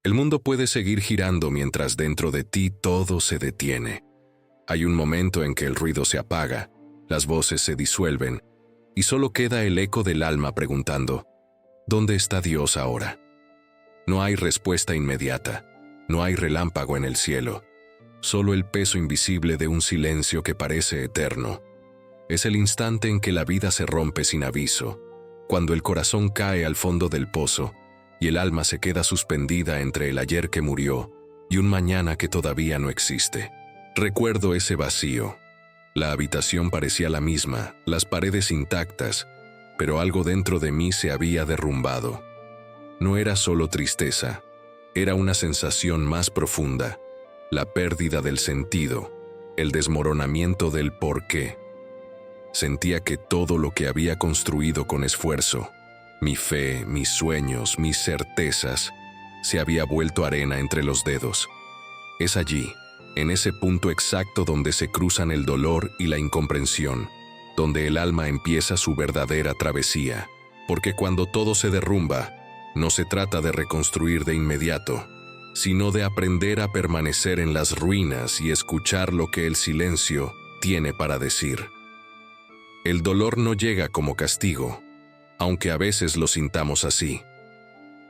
El mundo puede seguir girando mientras dentro de ti todo se detiene. Hay un momento en que el ruido se apaga, las voces se disuelven, y solo queda el eco del alma preguntando, ¿dónde está Dios ahora? No hay respuesta inmediata, no hay relámpago en el cielo, solo el peso invisible de un silencio que parece eterno. Es el instante en que la vida se rompe sin aviso, cuando el corazón cae al fondo del pozo y el alma se queda suspendida entre el ayer que murió y un mañana que todavía no existe. Recuerdo ese vacío. La habitación parecía la misma, las paredes intactas, pero algo dentro de mí se había derrumbado. No era solo tristeza, era una sensación más profunda, la pérdida del sentido, el desmoronamiento del porqué. Sentía que todo lo que había construido con esfuerzo, mi fe, mis sueños, mis certezas, se había vuelto arena entre los dedos. Es allí, en ese punto exacto donde se cruzan el dolor y la incomprensión, donde el alma empieza su verdadera travesía, porque cuando todo se derrumba, no se trata de reconstruir de inmediato, sino de aprender a permanecer en las ruinas y escuchar lo que el silencio tiene para decir. El dolor no llega como castigo, aunque a veces lo sintamos así.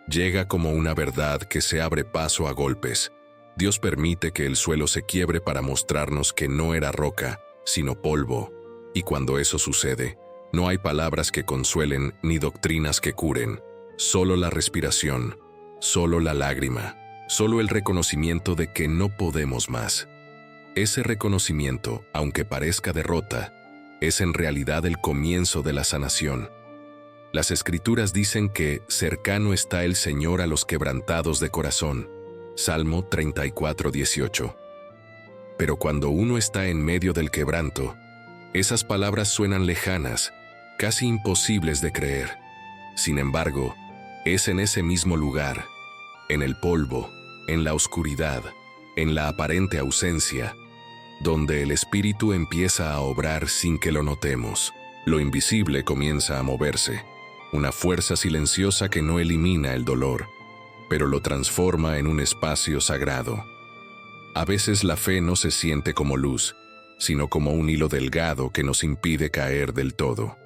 Llega como una verdad que se abre paso a golpes. Dios permite que el suelo se quiebre para mostrarnos que no era roca, sino polvo, y cuando eso sucede, no hay palabras que consuelen ni doctrinas que curen, solo la respiración, solo la lágrima, solo el reconocimiento de que no podemos más. Ese reconocimiento, aunque parezca derrota, es en realidad el comienzo de la sanación. Las Escrituras dicen que cercano está el Señor a los quebrantados de corazón. Salmo 34:18. Pero cuando uno está en medio del quebranto, esas palabras suenan lejanas, casi imposibles de creer. Sin embargo, es en ese mismo lugar, en el polvo, en la oscuridad, en la aparente ausencia, donde el Espíritu empieza a obrar sin que lo notemos. Lo invisible comienza a moverse, una fuerza silenciosa que no elimina el dolor, pero lo transforma en un espacio sagrado. A veces la fe no se siente como luz, sino como un hilo delgado que nos impide caer del todo.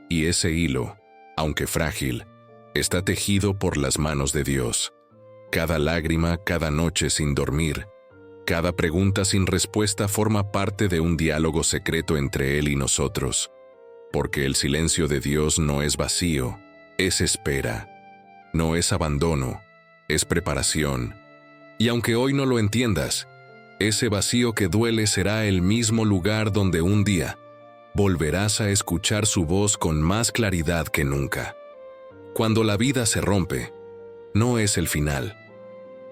Y ese hilo, aunque frágil, está tejido por las manos de Dios. Cada lágrima, cada noche sin dormir, cada pregunta sin respuesta forma parte de un diálogo secreto entre Él y nosotros. Porque el silencio de Dios no es vacío, es espera. No es abandono, es preparación. Y aunque hoy no lo entiendas, ese vacío que duele será el mismo lugar donde un día volverás a escuchar su voz con más claridad que nunca. Cuando la vida se rompe, no es el final.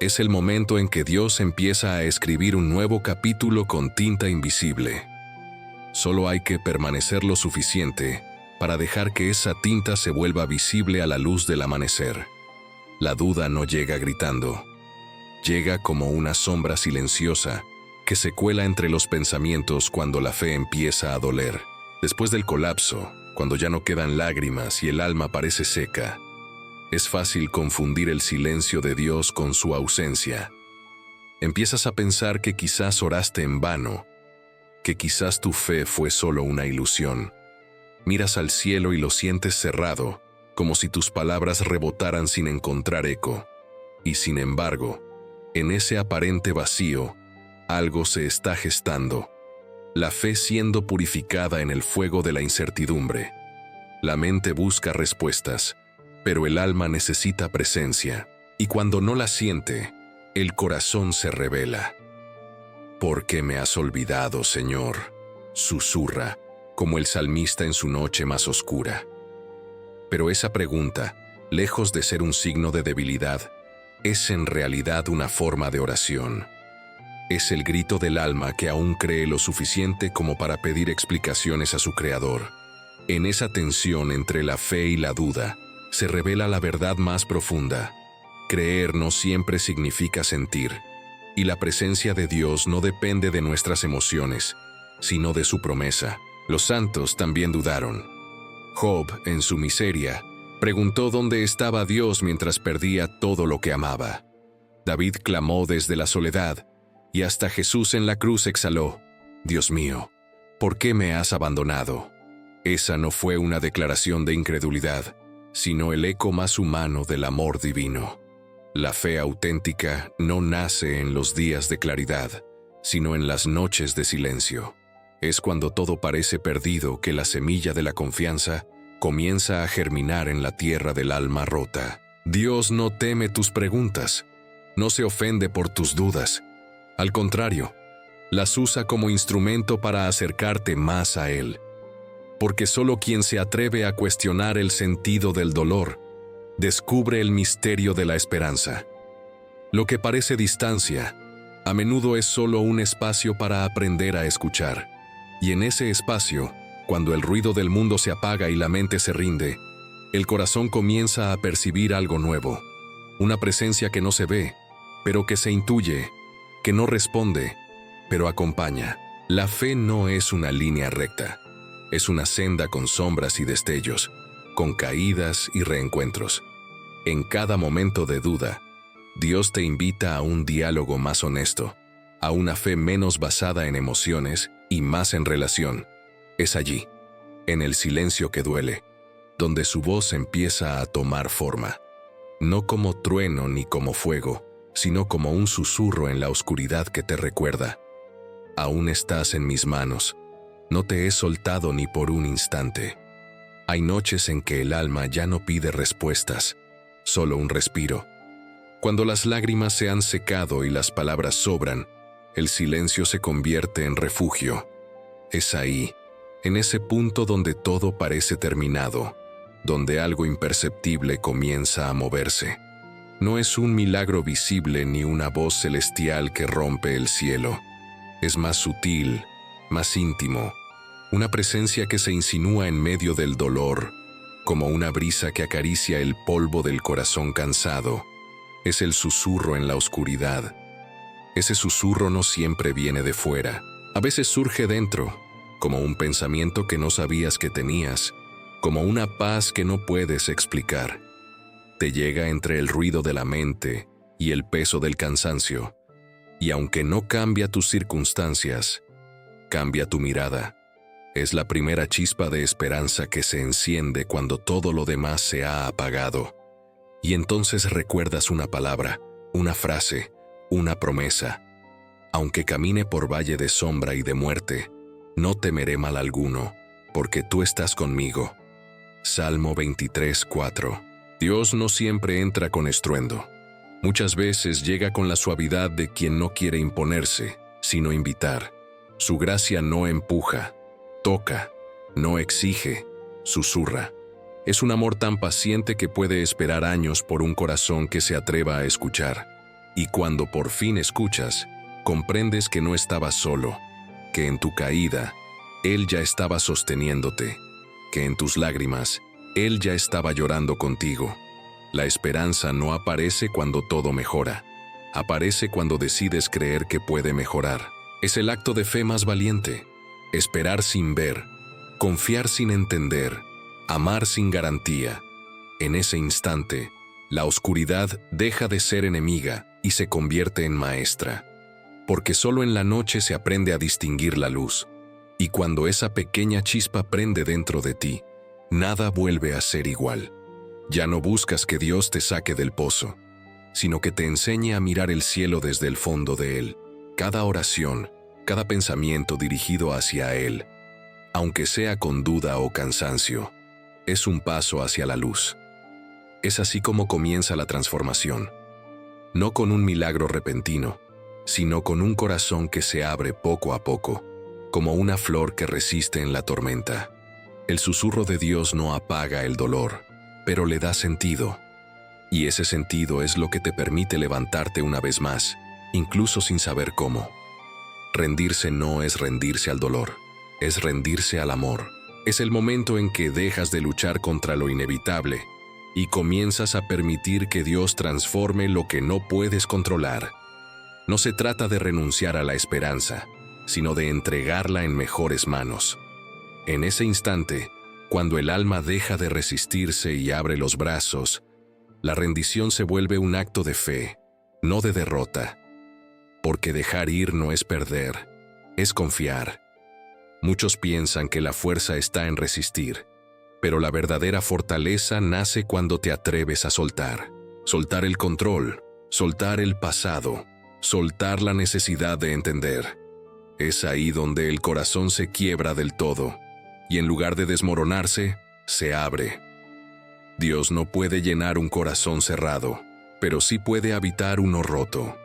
Es el momento en que Dios empieza a escribir un nuevo capítulo con tinta invisible. Solo hay que permanecer lo suficiente para dejar que esa tinta se vuelva visible a la luz del amanecer. La duda no llega gritando. Llega como una sombra silenciosa que se cuela entre los pensamientos cuando la fe empieza a doler. Después del colapso, cuando ya no quedan lágrimas y el alma parece seca, es fácil confundir el silencio de Dios con su ausencia. Empiezas a pensar que quizás oraste en vano, que quizás tu fe fue solo una ilusión. Miras al cielo y lo sientes cerrado, como si tus palabras rebotaran sin encontrar eco. Y sin embargo, en ese aparente vacío, algo se está gestando. La fe siendo purificada en el fuego de la incertidumbre. La mente busca respuestas, pero el alma necesita presencia, y cuando no la siente, el corazón se revela. ¿Por qué me has olvidado, Señor?, susurra, como el salmista en su noche más oscura. Pero esa pregunta, lejos de ser un signo de debilidad, es en realidad una forma de oración. Es el grito del alma que aún cree lo suficiente como para pedir explicaciones a su Creador. En esa tensión entre la fe y la duda, se revela la verdad más profunda. Creer no siempre significa sentir, y la presencia de Dios no depende de nuestras emociones, sino de su promesa. Los santos también dudaron. Job, en su miseria, preguntó dónde estaba Dios mientras perdía todo lo que amaba. David clamó desde la soledad, y hasta Jesús en la cruz exhaló: Dios mío, ¿por qué me has abandonado? Esa no fue una declaración de incredulidad, sino el eco más humano del amor divino. La fe auténtica no nace en los días de claridad, sino en las noches de silencio. Es cuando todo parece perdido que la semilla de la confianza comienza a germinar en la tierra del alma rota. Dios no teme tus preguntas, no se ofende por tus dudas. Al contrario, las usa como instrumento para acercarte más a Él. Porque solo quien se atreve a cuestionar el sentido del dolor descubre el misterio de la esperanza. Lo que parece distancia, a menudo es solo un espacio para aprender a escuchar. Y en ese espacio, cuando el ruido del mundo se apaga y la mente se rinde, el corazón comienza a percibir algo nuevo, una presencia que no se ve, pero que se intuye, que no responde, pero acompaña. La fe no es una línea recta, es una senda con sombras y destellos, con caídas y reencuentros. En cada momento de duda, Dios te invita a un diálogo más honesto, a una fe menos basada en emociones y más en relación. Es allí, en el silencio que duele, donde su voz empieza a tomar forma. No como trueno ni como fuego, sino como un susurro en la oscuridad que te recuerda: aún estás en mis manos, no te he soltado ni por un instante. Hay noches en que el alma ya no pide respuestas, solo un respiro. Cuando las lágrimas se han secado y las palabras sobran, el silencio se convierte en refugio. Es ahí, en ese punto donde todo parece terminado, donde algo imperceptible comienza a moverse. No es un milagro visible ni una voz celestial que rompe el cielo. Es más sutil, más íntimo, una presencia que se insinúa en medio del dolor, como una brisa que acaricia el polvo del corazón cansado. Es el susurro en la oscuridad. Ese susurro no siempre viene de fuera, a veces surge dentro, como un pensamiento que no sabías que tenías, como una paz que no puedes explicar. Te llega entre el ruido de la mente y el peso del cansancio, y aunque no cambia tus circunstancias, cambia tu mirada. Es la primera chispa de esperanza que se enciende cuando todo lo demás se ha apagado. Y entonces recuerdas una palabra, una frase, una promesa: aunque camine por valle de sombra y de muerte, no temeré mal alguno, porque tú estás conmigo. Salmo 23:4. Dios no siempre entra con estruendo. Muchas veces llega con la suavidad de quien no quiere imponerse, sino invitar. Su gracia no empuja, toca, no exige, susurra. Es un amor tan paciente que puede esperar años por un corazón que se atreva a escuchar. Y cuando por fin escuchas, comprendes que no estabas solo, que en tu caída, Él ya estaba sosteniéndote, que en tus lágrimas, Él ya estaba llorando contigo. La esperanza no aparece cuando todo mejora, aparece cuando decides creer que puede mejorar. Es el acto de fe más valiente: esperar sin ver, confiar sin entender, amar sin garantía. En ese instante, la oscuridad deja de ser enemiga y se convierte en maestra. Porque solo en la noche se aprende a distinguir la luz, y cuando esa pequeña chispa prende dentro de ti, nada vuelve a ser igual. Ya no buscas que Dios te saque del pozo, sino que te enseñe a mirar el cielo desde el fondo de él. Cada oración, cada pensamiento dirigido hacia Él, aunque sea con duda o cansancio, es un paso hacia la luz. Es así como comienza la transformación, no con un milagro repentino, sino con un corazón que se abre poco a poco, como una flor que resiste en la tormenta. El susurro de Dios no apaga el dolor, pero le da sentido. Y ese sentido es lo que te permite levantarte una vez más, incluso sin saber cómo. Rendirse no es rendirse al dolor, es rendirse al amor. Es el momento en que dejas de luchar contra lo inevitable y comienzas a permitir que Dios transforme lo que no puedes controlar. No se trata de renunciar a la esperanza, sino de entregarla en mejores manos. En ese instante, cuando el alma deja de resistirse y abre los brazos, la rendición se vuelve un acto de fe, no de derrota. Porque dejar ir no es perder, es confiar. Muchos piensan que la fuerza está en resistir, pero la verdadera fortaleza nace cuando te atreves a soltar. Soltar el control, soltar el pasado, soltar la necesidad de entender. Es ahí donde el corazón se quiebra del todo, y en lugar de desmoronarse, se abre. Dios no puede llenar un corazón cerrado, pero sí puede habitar uno roto.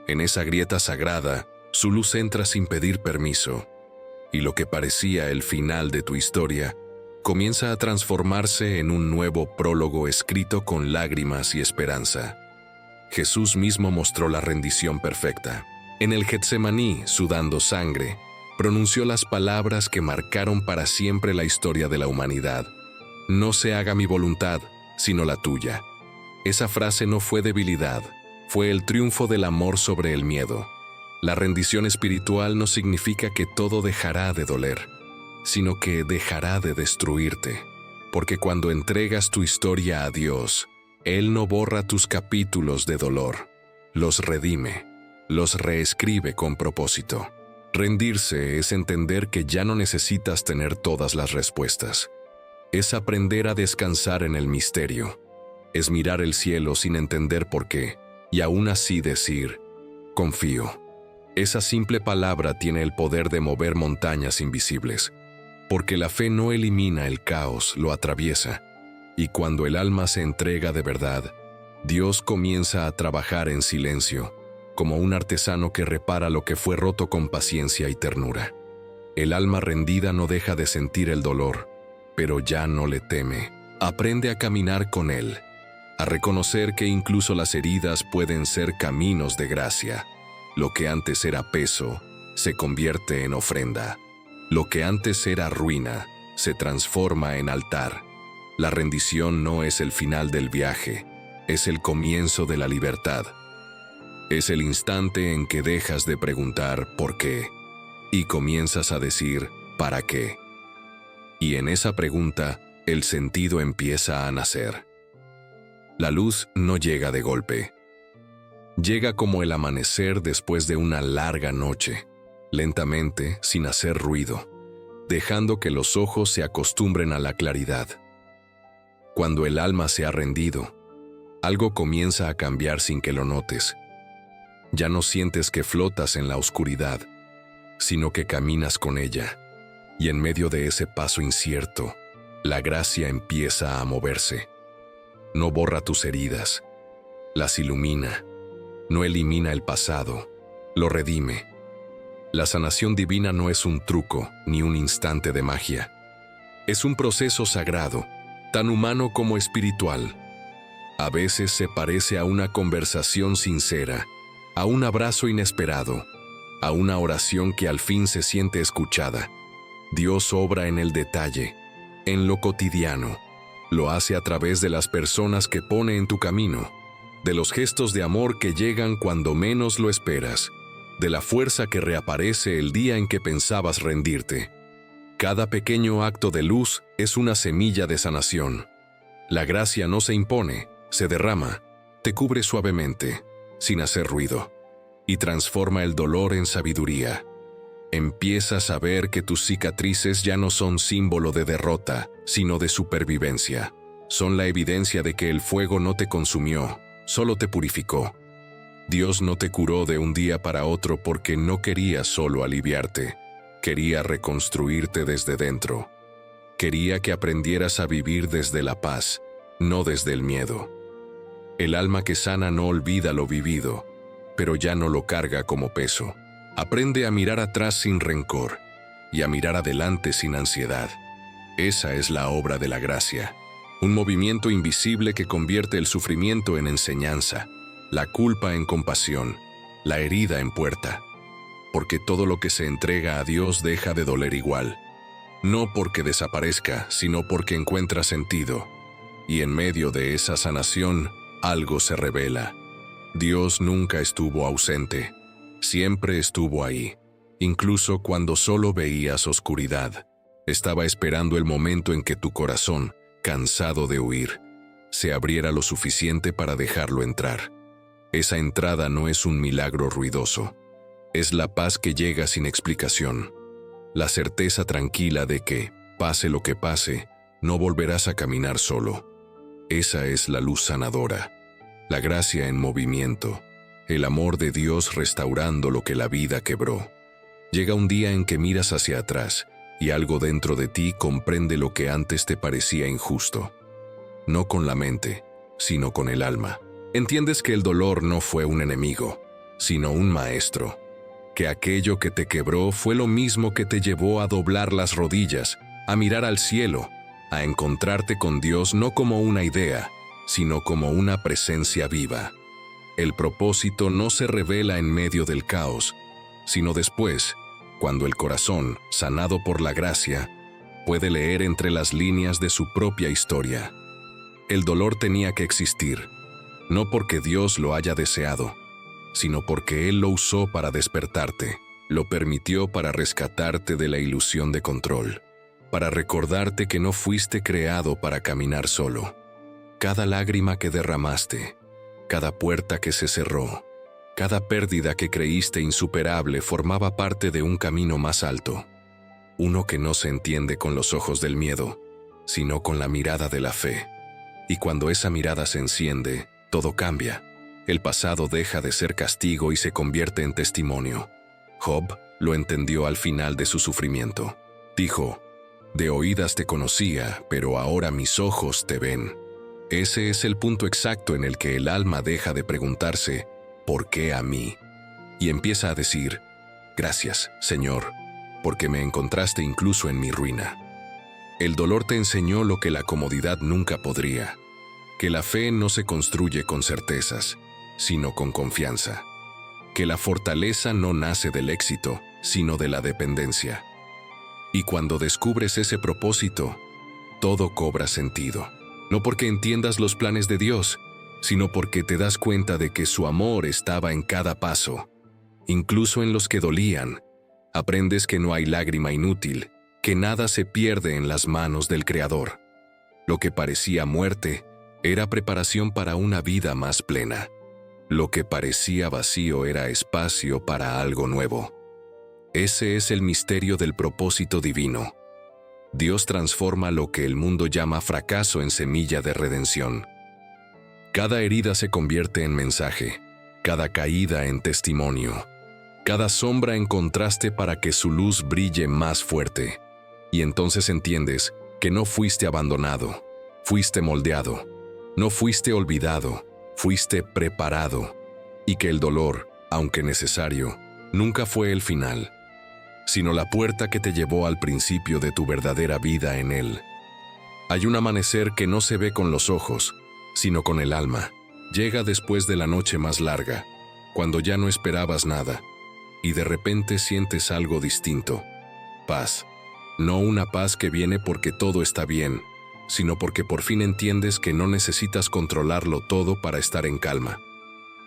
En esa grieta sagrada, su luz entra sin pedir permiso, y lo que parecía el final de tu historia comienza a transformarse en un nuevo prólogo escrito con lágrimas y esperanza. Jesús mismo mostró la rendición perfecta. En el Getsemaní, sudando sangre, pronunció las palabras que marcaron para siempre la historia de la humanidad. No se haga mi voluntad, sino la tuya. Esa frase no fue debilidad, fue el triunfo del amor sobre el miedo. La rendición espiritual no significa que todo dejará de doler, sino que dejará de destruirte. Porque cuando entregas tu historia a Dios, Él no borra tus capítulos de dolor, los redime, los reescribe con propósito. Rendirse es entender que ya no necesitas tener todas las respuestas. Es aprender a descansar en el misterio. Es mirar el cielo sin entender por qué, y aún así decir, confío. Esa simple palabra tiene el poder de mover montañas invisibles, porque la fe no elimina el caos, lo atraviesa, y cuando el alma se entrega de verdad, Dios comienza a trabajar en silencio, como un artesano que repara lo que fue roto con paciencia y ternura. El alma rendida no deja de sentir el dolor, pero ya no le teme. Aprende a caminar con él, a reconocer que incluso las heridas pueden ser caminos de gracia. Lo que antes era peso, se convierte en ofrenda. Lo que antes era ruina, se transforma en altar. La rendición no es el final del viaje, es el comienzo de la libertad. Es el instante en que dejas de preguntar ¿por qué? Y comienzas a decir ¿para qué? Y en esa pregunta, el sentido empieza a nacer. La luz no llega de golpe. Llega como el amanecer después de una larga noche, lentamente, sin hacer ruido, dejando que los ojos se acostumbren a la claridad. Cuando el alma se ha rendido, algo comienza a cambiar sin que lo notes. Ya no sientes que flotas en la oscuridad, sino que caminas con ella. Y en medio de ese paso incierto, la gracia empieza a moverse. No borra tus heridas, las ilumina. No elimina el pasado, lo redime. La sanación divina no es un truco ni un instante de magia. Es un proceso sagrado, tan humano como espiritual. A veces se parece a una conversación sincera, a un abrazo inesperado, a una oración que al fin se siente escuchada. Dios obra en el detalle, en lo cotidiano. Lo hace a través de las personas que pone en tu camino, de los gestos de amor que llegan cuando menos lo esperas, de la fuerza que reaparece el día en que pensabas rendirte. Cada pequeño acto de luz es una semilla de sanación. La gracia no se impone, se derrama, te cubre suavemente, sin hacer ruido, y transforma el dolor en sabiduría. Empiezas a ver que tus cicatrices ya no son símbolo de derrota, sino de supervivencia. Son la evidencia de que el fuego no te consumió, solo te purificó. Dios no te curó de un día para otro porque no quería solo aliviarte. Quería reconstruirte desde dentro. Quería que aprendieras a vivir desde la paz, no desde el miedo. El alma que sana no olvida lo vivido, pero ya no lo carga como peso. Aprende a mirar atrás sin rencor y a mirar adelante sin ansiedad. Esa es la obra de la gracia. Un movimiento invisible que convierte el sufrimiento en enseñanza, la culpa en compasión, la herida en puerta. Porque todo lo que se entrega a Dios deja de doler igual. No porque desaparezca, sino porque encuentra sentido. Y en medio de esa sanación, algo se revela. Dios nunca estuvo ausente. Siempre estuvo ahí. Incluso cuando solo veías oscuridad. Estaba esperando el momento en que tu corazón, cansado de huir, se abriera lo suficiente para dejarlo entrar. Esa entrada no es un milagro ruidoso. Es la paz que llega sin explicación. La certeza tranquila de que, pase lo que pase, no volverás a caminar solo. Esa es la luz sanadora, la gracia en movimiento, el amor de Dios restaurando lo que la vida quebró. Llega un día en que miras hacia atrás y algo dentro de ti comprende lo que antes te parecía injusto. No con la mente, sino con el alma. Entiendes que el dolor no fue un enemigo, sino un maestro. Que aquello que te quebró fue lo mismo que te llevó a doblar las rodillas, a mirar al cielo, a encontrarte con Dios no como una idea, sino como una presencia viva. El propósito no se revela en medio del caos, sino después, cuando el corazón, sanado por la gracia, puede leer entre las líneas de su propia historia. El dolor tenía que existir, no porque Dios lo haya deseado, sino porque Él lo usó para despertarte, lo permitió para rescatarte de la ilusión de control, para recordarte que no fuiste creado para caminar solo. Cada lágrima que derramaste, cada puerta que se cerró, cada pérdida que creíste insuperable formaba parte de un camino más alto, uno que no se entiende con los ojos del miedo, sino con la mirada de la fe. Y cuando esa mirada se enciende, todo cambia. El pasado deja de ser castigo y se convierte en testimonio. Job lo entendió al final de su sufrimiento. Dijo: «De oídas te conocía, pero ahora mis ojos te ven». Ese es el punto exacto en el que el alma deja de preguntarse «¿Por qué a mí?», y empieza a decir «Gracias, Señor, porque me encontraste incluso en mi ruina». El dolor te enseñó lo que la comodidad nunca podría, que la fe no se construye con certezas, sino con confianza, que la fortaleza no nace del éxito, sino de la dependencia. Y cuando descubres ese propósito, todo cobra sentido. No porque entiendas los planes de Dios, sino porque te das cuenta de que su amor estaba en cada paso, incluso en los que dolían. Aprendes que no hay lágrima inútil, que nada se pierde en las manos del Creador. Lo que parecía muerte era preparación para una vida más plena. Lo que parecía vacío era espacio para algo nuevo. Ese es el misterio del propósito divino. Dios transforma lo que el mundo llama fracaso en semilla de redención. Cada herida se convierte en mensaje, cada caída en testimonio, cada sombra en contraste para que su luz brille más fuerte. Y entonces entiendes que no fuiste abandonado, fuiste moldeado, no fuiste olvidado, fuiste preparado, y que el dolor, aunque necesario, nunca fue el final, sino la puerta que te llevó al principio de tu verdadera vida en Él. Hay un amanecer que no se ve con los ojos, sino con el alma. Llega después de la noche más larga, cuando ya no esperabas nada, y de repente sientes algo distinto. Paz. No una paz que viene porque todo está bien, sino porque por fin entiendes que no necesitas controlarlo todo para estar en calma.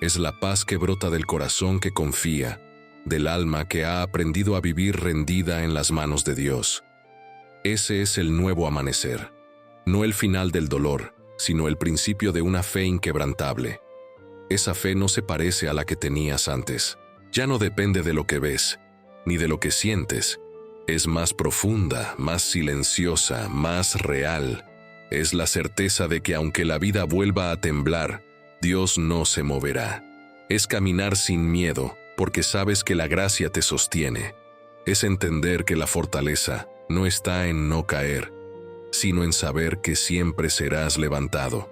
Es la paz que brota del corazón que confía, del alma que ha aprendido a vivir rendida en las manos de Dios. Ese es el nuevo amanecer, no el final del dolor, sino el principio de una fe inquebrantable. Esa fe no se parece a la que tenías antes. Ya no depende de lo que ves, ni de lo que sientes. Es más profunda, más silenciosa, más real. Es la certeza de que aunque la vida vuelva a temblar, Dios no se moverá. Es caminar sin miedo, porque sabes que la gracia te sostiene. Es entender que la fortaleza no está en no caer, sino en saber que siempre serás levantado.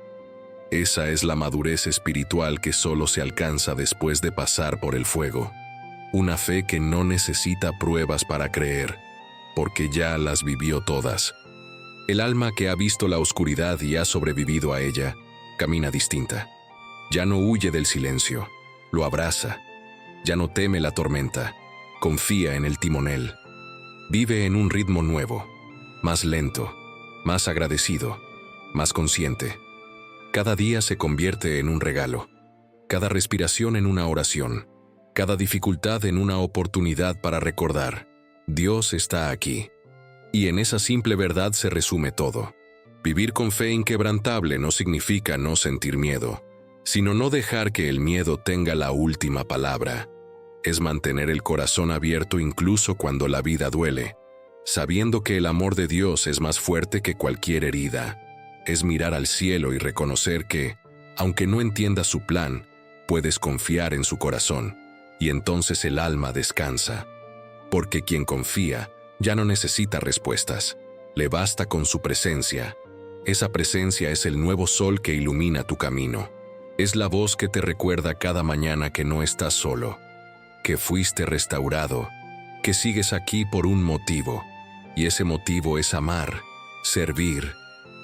Esa es la madurez espiritual que solo se alcanza después de pasar por el fuego. Una fe que no necesita pruebas para creer, porque ya las vivió todas. El alma que ha visto la oscuridad y ha sobrevivido a ella, camina distinta. Ya no huye del silencio, lo abraza. Ya no teme la tormenta, confía en el timonel. Vive en un ritmo nuevo, más lento, más agradecido, más consciente. Cada día se convierte en un regalo, cada respiración en una oración, cada dificultad en una oportunidad para recordar: Dios está aquí. Y en esa simple verdad se resume todo. Vivir con fe inquebrantable no significa no sentir miedo, sino no dejar que el miedo tenga la última palabra. Es mantener el corazón abierto incluso cuando la vida duele, sabiendo que el amor de Dios es más fuerte que cualquier herida. Es mirar al cielo y reconocer que, aunque no entiendas su plan, puedes confiar en su corazón, y entonces el alma descansa. Porque quien confía ya no necesita respuestas, le basta con su presencia. Esa presencia es el nuevo sol que ilumina tu camino. Es la voz que te recuerda cada mañana que no estás solo, que fuiste restaurado, que sigues aquí por un motivo, y ese motivo es amar, servir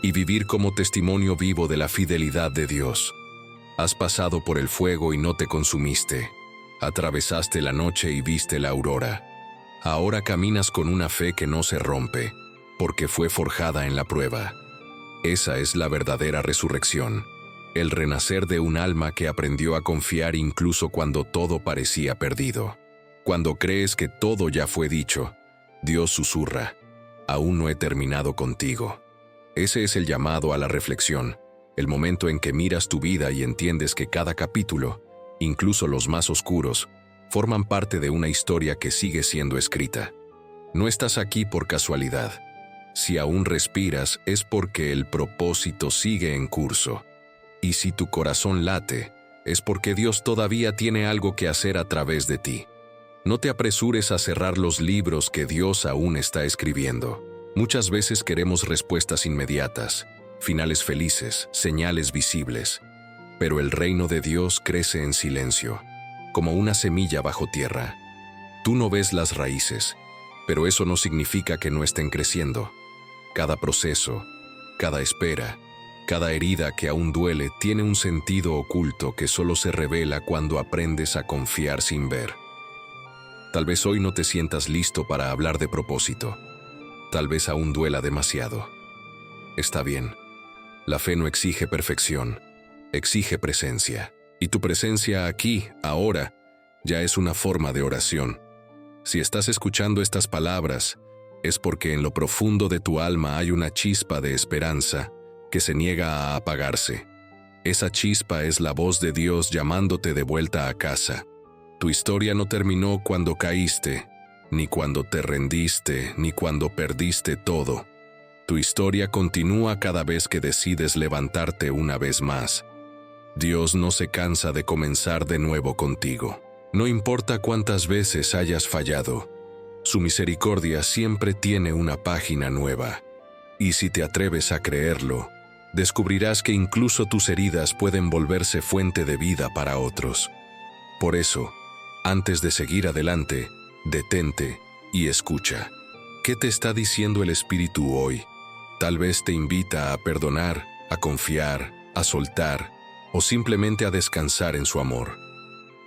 y vivir como testimonio vivo de la fidelidad de Dios. Has pasado por el fuego y no te consumiste. Atravesaste la noche y viste la aurora. Ahora caminas con una fe que no se rompe, porque fue forjada en la prueba. Esa es la verdadera resurrección, el renacer de un alma que aprendió a confiar incluso cuando todo parecía perdido. Cuando crees que todo ya fue dicho, Dios susurra: aún no he terminado contigo. Ese es el llamado a la reflexión, el momento en que miras tu vida y entiendes que cada capítulo, incluso los más oscuros, forman parte de una historia que sigue siendo escrita. No estás aquí por casualidad. Si aún respiras es porque el propósito sigue en curso. Y si tu corazón late, es porque Dios todavía tiene algo que hacer a través de ti. No te apresures a cerrar los libros que Dios aún está escribiendo. Muchas veces queremos respuestas inmediatas, finales felices, señales visibles. Pero el reino de Dios crece en silencio, como una semilla bajo tierra. Tú no ves las raíces, pero eso no significa que no estén creciendo. Cada proceso, cada espera, cada herida que aún duele tiene un sentido oculto que solo se revela cuando aprendes a confiar sin ver. Tal vez hoy no te sientas listo para hablar de propósito. Tal vez aún duela demasiado. Está bien. La fe no exige perfección, exige presencia. Y tu presencia aquí, ahora, ya es una forma de oración. Si estás escuchando estas palabras, es porque en lo profundo de tu alma hay una chispa de esperanza que se niega a apagarse. Esa chispa es la voz de Dios llamándote de vuelta a casa. Tu historia no terminó cuando caíste, ni cuando te rendiste, ni cuando perdiste todo. Tu historia continúa cada vez que decides levantarte una vez más. Dios no se cansa de comenzar de nuevo contigo. No importa cuántas veces hayas fallado, su misericordia siempre tiene una página nueva. Y si te atreves a creerlo, descubrirás que incluso tus heridas pueden volverse fuente de vida para otros. Por eso, antes de seguir adelante, detente y escucha. ¿Qué te está diciendo el Espíritu hoy? Tal vez te invita a perdonar, a confiar, a soltar o simplemente a descansar en su amor.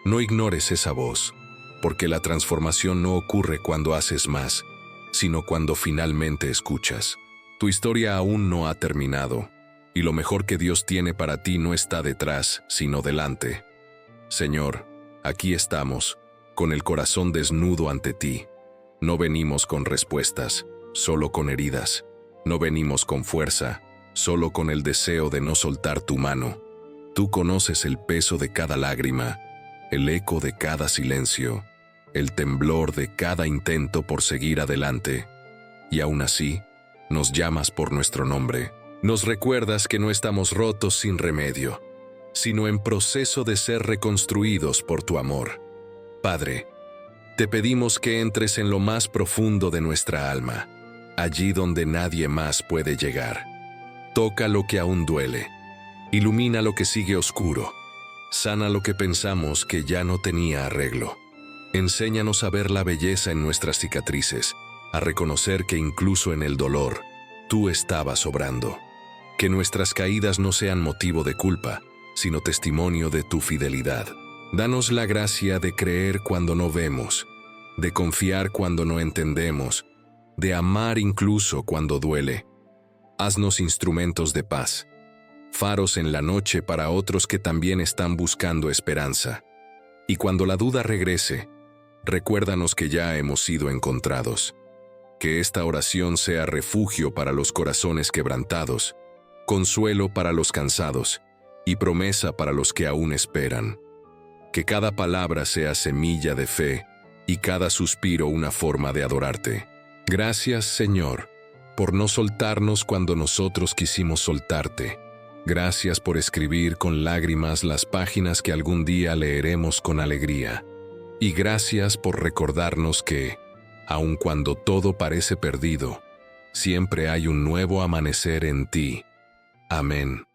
No ignores esa voz, porque la transformación no ocurre cuando haces más, sino cuando finalmente escuchas. Tu historia aún no ha terminado, y lo mejor que Dios tiene para ti no está detrás, sino delante. Señor, aquí estamos, con el corazón desnudo ante ti. No venimos con respuestas, solo con heridas. No venimos con fuerza, solo con el deseo de no soltar tu mano. Tú conoces el peso de cada lágrima, el eco de cada silencio, el temblor de cada intento por seguir adelante. Y aún así, nos llamas por nuestro nombre. Nos recuerdas que no estamos rotos sin remedio, sino en proceso de ser reconstruidos por tu amor. Padre, te pedimos que entres en lo más profundo de nuestra alma, allí donde nadie más puede llegar. Toca lo que aún duele, ilumina lo que sigue oscuro, sana lo que pensamos que ya no tenía arreglo. Enséñanos a ver la belleza en nuestras cicatrices, a reconocer que incluso en el dolor, tú estabas obrando. Que nuestras caídas no sean motivo de culpa, sino testimonio de tu fidelidad. Danos la gracia de creer cuando no vemos, de confiar cuando no entendemos, de amar incluso cuando duele. Haznos instrumentos de paz, faros en la noche para otros que también están buscando esperanza. Y cuando la duda regrese, recuérdanos que ya hemos sido encontrados. Que esta oración sea refugio para los corazones quebrantados, consuelo para los cansados y promesa para los que aún esperan. Que cada palabra sea semilla de fe y cada suspiro una forma de adorarte. Gracias, Señor, por no soltarnos cuando nosotros quisimos soltarte. Gracias por escribir con lágrimas las páginas que algún día leeremos con alegría. Y gracias por recordarnos que, aun cuando todo parece perdido, siempre hay un nuevo amanecer en ti. Amén.